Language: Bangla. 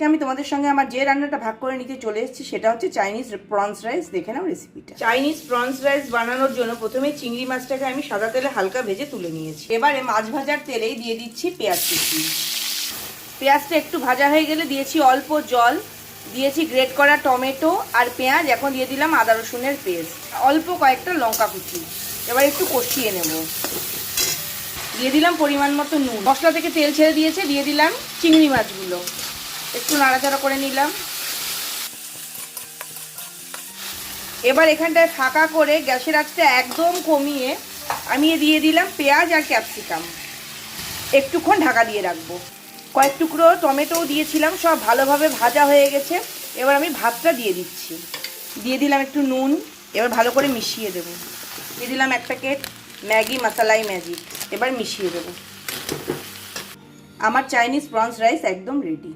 আমি তোমাদের সঙ্গে আমার যে রান্নাটা ভাগ করে নিতে চলে এসেছি সেটা হচ্ছে চাইনিজ প্রনস রাইস। দেখে নাও রেসিপিটা। চাইনিজ প্রনস রাইস বানানোর জন্য প্রথমে চিংড়ি মাছটাকে আমি সাদা তেলে হালকা ভেজে তুলে নিয়েছি। এবারে মাছ ভাজার তেলেই দিয়ে দিচ্ছি পেঁয়াজ কুচি। পেঁয়াজটা একটু ভাজা হয়ে গেলে দিয়েছি অল্প জল, দিয়েছি গ্রেট করা টমেটো আর পেঁয়াজ। এখন দিয়ে দিলাম আদা রসুনের পেস্ট, অল্প কয়েকটা লঙ্কা কুচি। এবার একটু কষিয়ে নেব। দিয়ে দিলাম পরিমাণ মতো নুন। মশলা থেকে তেল ছেড়ে দিয়েছে, দিয়ে দিলাম চিংড়ি মাছগুলো। একটু নাড়াচাড়া করে নিলাম। এবার এখানটায় ফাঁকা করে গ্যাসের আঁচটা একদম কমিয়ে আমি দিয়ে দিলাম পেঁয়াজ আর ক্যাপসিকাম। একটুক্ষণ ঢাকা দিয়ে রাখবো। কয়েক টুকরো টমেটোও দিয়েছিলাম, সব ভালোভাবে ভাজা হয়ে গেছে। এবার আমি ভাতটা দিয়ে দিচ্ছি। দিয়ে দিলাম একটু নুন। এবার ভালো করে মিশিয়ে দেবো। দিয়ে দিলাম এক প্যাকেট ম্যাগি মশালাই ম্যাজিক। এবার মিশিয়ে দেবো। আমার চাইনিজ প্রনস রাইস একদম রেডি।